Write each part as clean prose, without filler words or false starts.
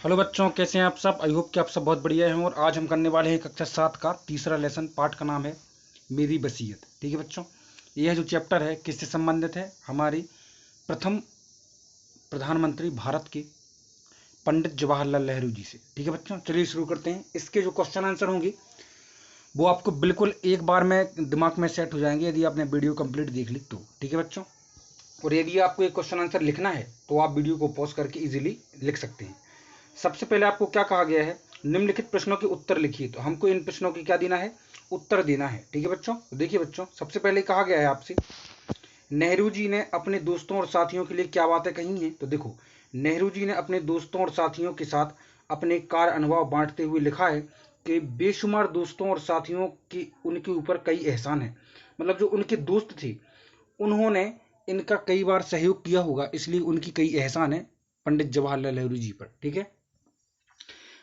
Hello बच्चों, कैसे हैं आप सब। आई होप कि आप सब बहुत बढ़िया हैं। और आज हम करने वाले हैं कक्षा 7 का तीसरा लेसन। पाठ का नाम है मेरी बसीयत। ठीक है बच्चों, यह जो चैप्टर है किससे संबंधित है? हमारी प्रथम प्रधानमंत्री भारत के पंडित जवाहरलाल नेहरू जी से। ठीक है बच्चों, चलिए शुरू करते हैं। इसके जो क्वेश्चन आंसर होंगे वो आपको बिल्कुल एक बार में दिमाग में सेट हो जाएंगे यदि आपने वीडियो कंप्लीट देख ली तो। ठीक है बच्चों, और यदि आपको एक क्वेश्चन आंसर लिखना है तो आप वीडियो को पॉज करके इजीली लिख सकते हैं। सबसे पहले आपको क्या कहा गया है? निम्नलिखित प्रश्नों के उत्तर लिखिए। तो हमको इन प्रश्नों की क्या देना है? उत्तर देना है। ठीक है बच्चों, तो देखिए बच्चों, सबसे पहले कहा गया है आपसे, नेहरू जी ने अपने दोस्तों और साथियों के लिए क्या बातें कही हैं? तो देखो, नेहरू जी ने अपने दोस्तों और साथियों के साथ अपने कार्य अनुभव बांटते हुए लिखा है कि बेशुमार दोस्तों और साथियों की उनके ऊपर कई एहसान है। मतलब जो उनके दोस्त थे उन्होंने इनका कई बार सहयोग किया होगा, इसलिए उनकी कई एहसान है पंडित जवाहरलाल नेहरू जी पर। ठीक है,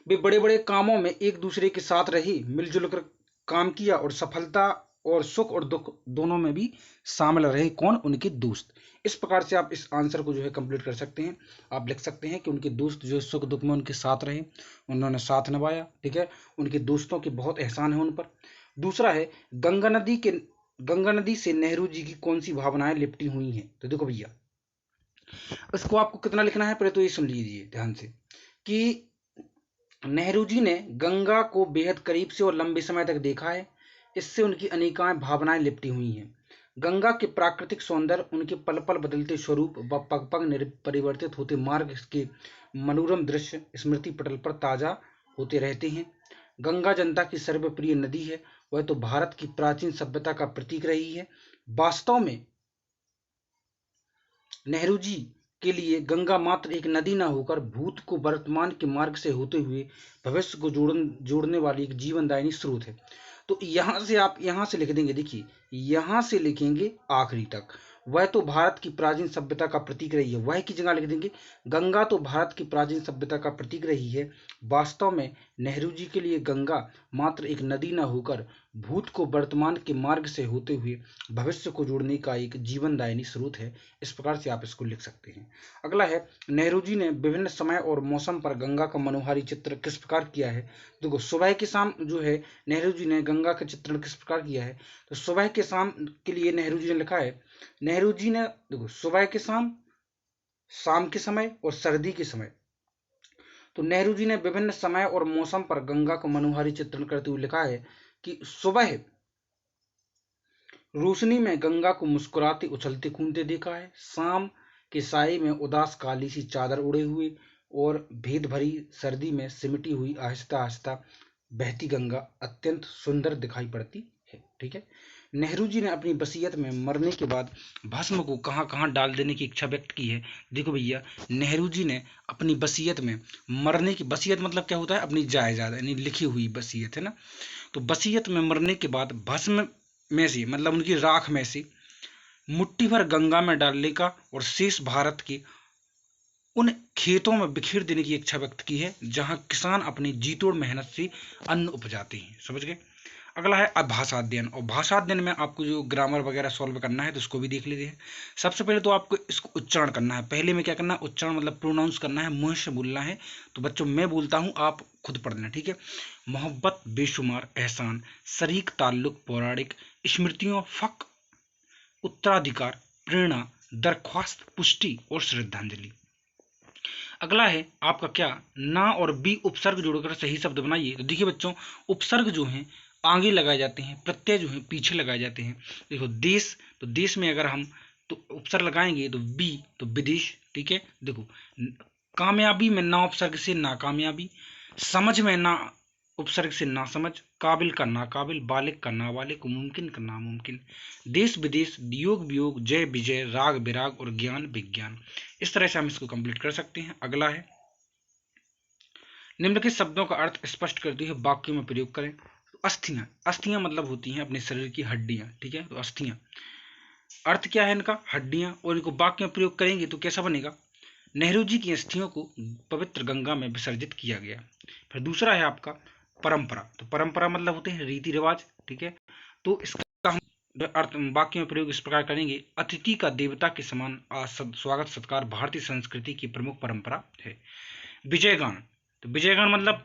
वे बड़े बड़े कामों में एक दूसरे के साथ रहे, मिलजुल कर काम किया और सफलता और सुख और दुख दोनों में भी शामिल रहे। कौन? उनके दोस्त। इस प्रकार से आप इस आंसर को जो है कंप्लीट कर सकते हैं। आप लिख सकते हैं कि उनके दोस्त जो है सुख दुख में उनके साथ रहे, उन्होंने साथ निभाया। ठीक है, उनके दोस्तों के बहुत एहसान है उन पर। दूसरा है, गंगा नदी से नेहरू जी की कौन सी भावनाएं लिपटी हुई हैं? तो देखो भैया, इसको आपको कितना लिखना है पहले तो ये सुन लीजिए ध्यान से कि नेहरू जी ने गंगा को बेहद करीब से और लंबे समय तक देखा है। इससे उनकी अनेकाएं भावनाएं लिपटी हुई हैं। गंगा के प्राकृतिक सौंदर्य, उनके पल पल बदलते स्वरूप व पग पग परिवर्तित होते मार्ग के मनोरम दृश्य स्मृति पटल पर ताजा होते रहते हैं। गंगा जनता की सर्वप्रिय नदी है। वह तो भारत की प्राचीन सभ्यता का प्रतीक रही है। वास्तव में नेहरू जी के लिए गंगा मात्र एक नदी न होकर भूत को वर्तमान के मार्ग से होते हुए भविष्य को जोड़ने वाली एक जीवनदायिनी स्रोत है। तो यहां से आप यहां से लिख देंगे, देखिए यहां से लिखेंगे आखिरी तक, वह तो भारत की प्राचीन सभ्यता का प्रतीक रही है। वह की जगह लिख देंगे गंगा तो भारत की प्राचीन सभ्यता का प्रतीक रही है। वास्तव में नेहरू जी के लिए गंगा मात्र एक नदी न होकर भूत को वर्तमान के मार्ग से होते हुए भविष्य को जोड़ने का एक जीवनदायिनी स्रोत है। इस प्रकार से आप इसको लिख सकते हैं। अगला है, नेहरू जी ने विभिन्न समय और मौसम पर गंगा का मनोहारी चित्र किस प्रकार किया है? देखो, सुबह के शाम जो है नेहरू जी ने गंगा का चित्रण किस प्रकार किया है? तो सुबह के शाम के लिए नेहरू जी ने लिखा है, नेहरू जी ने देखो सुबह के शाम, शाम के समय और सर्दी के समय, तो नेहरू जी ने विभिन्न समय और मौसम पर गंगा का मनोहारी चित्रण करते हुए लिखा है कि सुबह रोशनी में गंगा को मुस्कुराते उछलते कूदते देखा है। शाम के साये में उदास काली सी चादर उड़े हुए और भेद भरी सर्दी में सिमटी हुई आहिस्ता आहिस्ता बहती गंगा अत्यंत सुंदर दिखाई पड़ती है। ठीक है, नेहरू जी ने अपनी वसीयत में मरने के बाद भस्म को कहाँ कहाँ डाल देने की इच्छा व्यक्त की है? देखो भैया, नेहरू जी ने अपनी वसीयत में मरने की, वसीयत मतलब क्या होता है? अपनी जायदाद यानी लिखी हुई वसीयत है ना। तो वसीयत में मरने के बाद भस्म में से मतलब उनकी राख में से मुट्ठी भर गंगा में डालने का और शेष भारत के उन खेतों में बिखेर देने की इच्छा व्यक्त की है जहां किसान अपनी जीतोड़ मेहनत से अन्न उपजाते हैं। समझ गए? अगला है भाषा अध्ययन। और भाषा अध्ययन में आपको जो ग्रामर वगैरह सॉल्व करना है तो उसको भी देख लेते हैं। सबसे पहले तो आपको इसको उच्चारण करना है। पहले में क्या करना है? उच्चारण मतलब प्रोनाउंस करना है, मुंह से बोलना है। तो बच्चों मैं बोलता हूं, आप खुद पढ़ लेना। ठीक है, मोहब्बत, बेशुमार, एहसान, शरीक, ताल्लुक, पौराणिक, स्मृतियों, फक, उत्तराधिकार, प्रेरणा, दरख्वास्त, पुष्टि और श्रद्धांजलि। अगला है आपका क्या, ना और बी उपसर्ग जोड़कर सही शब्द बनाइए। तो देखिए बच्चों, उपसर्ग जो हैं आगे लगाए जाते हैं, प्रत्यय जो है पीछे लगाए जाते हैं। देखो देश, तो देश में अगर हम तो उपसर्ग लगाएंगे तो बी, तो विदेश। ठीक है, देखो कामयाबी में ना उपसर्ग से नाकामयाबी, समझ में ना उपसर्ग से ना समझ, काबिल का नाकाबिल, बालिक का नाबालिग, मुमकिन का नामुमकिन, देश विदेश, योग वियोग, जय विजय, राग विराग और ज्ञान विज्ञान। इस तरह से हम इसको कंप्लीट कर सकते हैं। अगला है, निम्नलिखित शब्दों का अर्थ स्पष्ट करते हुए वाक्यों में प्रयोग करें। अस्थियां, अस्थियां मतलब होती हैं अपने शरीर की हड्डियां। ठीक है, तो अस्थियां अर्थ क्या है इनका? हड्डियां। और इनको वाक्य में प्रयोग करेंगे तो कैसा बनेगा? नेहरू जी की अस्थियों को पवित्र गंगा में विसर्जित किया गया। फिर दूसरा है आपका परंपरा। तो परंपरा मतलब होते हैं रीति रिवाज। ठीक है, तो इसका हम अर्थ वाक्य में प्रयोग इस प्रकार करेंगे, अतिथि का देवता के समान स्वागत सत्कार भारतीय संस्कृति की प्रमुख परंपरा है। विजयगान, तो विजयगान मतलब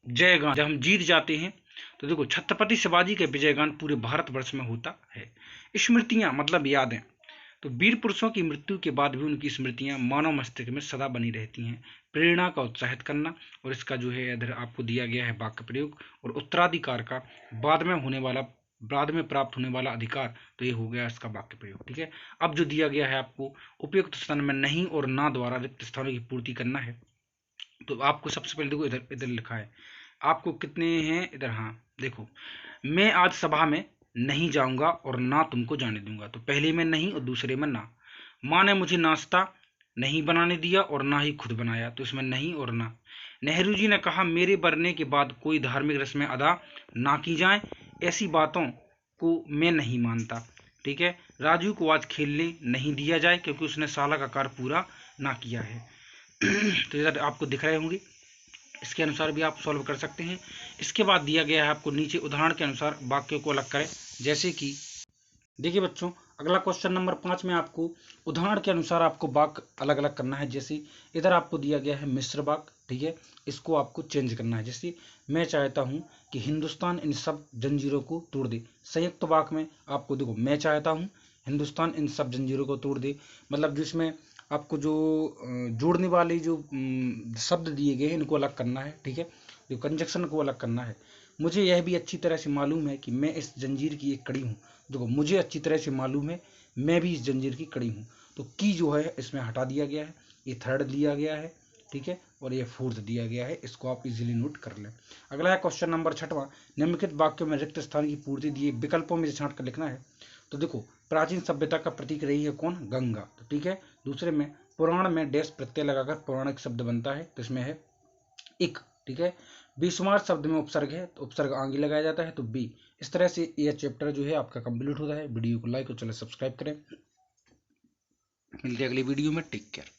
जयगान, जब हम जीत जाते हैं। तो देखो छत्रपति शिवाजी के विजयगान पूरे भारतवर्ष में होता है। स्मृतियां मतलब यादें, तो वीर पुरुषों की मृत्यु के बाद भी उनकी स्मृतियां मानव मस्तिष्क में सदा बनी रहती हैं। प्रेरणा का उत्साहित करना, और इसका जो है इधर आपको दिया गया है वाक्य प्रयोग, और उत्तराधिकार का बाद में प्राप्त होने वाला अधिकार, तो ये हो गया इसका वाक्य प्रयोग। ठीक है, अब जो दिया गया है आपको उपयुक्त स्थान में नहीं और ना द्वारा रिक्त स्थानों की पूर्ति करना है। तो आपको सबसे पहले देखो इधर इधर लिखा है आपको कितने हैं इधर। हाँ देखो, मैं आज सभा में नहीं जाऊंगा और ना तुमको जाने दूंगा, तो पहले में नहीं और दूसरे में ना। माँ ने मुझे नाश्ता नहीं बनाने दिया और ना ही खुद बनाया, तो इसमें नहीं और ना। नेहरू जी ने कहा मेरे मरने के बाद कोई धार्मिक रस्में अदा ना की जाएं, ऐसी बातों को मैं नहीं मानता। ठीक है, राजू को आज खेलने नहीं दिया जाए क्योंकि उसने साला का कार्य पूरा ना किया है। तो इधर आपको दिख रहे होंगे, इसके अनुसार भी आप सॉल्व कर सकते हैं। इसके बाद दिया गया है आपको नीचे उदाहरण के अनुसार वाक्यों को अलग करें। जैसे कि देखिए बच्चों, अगला क्वेश्चन नंबर 5 में आपको उदाहरण के अनुसार आपको वाक्य अलग अलग करना है। जैसे इधर आपको दिया गया है मिश्र वाक्य, ठीक है, इसको आपको चेंज करना है। जैसे मैं चाहता हूं कि हिंदुस्तान इन सब जंजीरों को तोड़ दे। संयुक्त वाक्य में आपको देखो मैं चाहता हूं हिंदुस्तान इन सब जंजीरों को तोड़ दे, मतलब जिसमें आपको जो जोड़ने वाले जो शब्द दिए गए हैं इनको अलग करना है। ठीक है, जो कंजक्शन को अलग करना है। मुझे यह भी अच्छी तरह से मालूम है कि मैं इस जंजीर की एक कड़ी हूँ। देखो मुझे अच्छी तरह से मालूम है मैं भी इस जंजीर की कड़ी हूँ, तो की जो है इसमें हटा दिया गया है, ये थर्ड दिया गया है। ठीक है, और ये फोर्थ दिया गया है, इसको आप इजीली नोट कर लें। अगला है क्वेश्चन नंबर 6वां, निम्नलिखित वाक्यों में रिक्त स्थान की पूर्ति दिए विकल्पों में छांट कर लिखना है। तो देखो प्राचीन सभ्यता का प्रतीक रही है कौन, गंगा, तो ठीक है। दूसरे में पुराण में डैश प्रत्यय लगाकर पौराणिक शब्द बनता है, तो इसमें है इक। ठीक है, बेशुमार शब्द में उपसर्ग है तो उपसर्ग आगे लगाया जाता है, तो बी। इस तरह से यह चैप्टर जो है आपका कंप्लीट होता है। वीडियो को लाइक और चैनल सब्सक्राइब करें। मिलते हैं अगली वीडियो में, टेक केयर।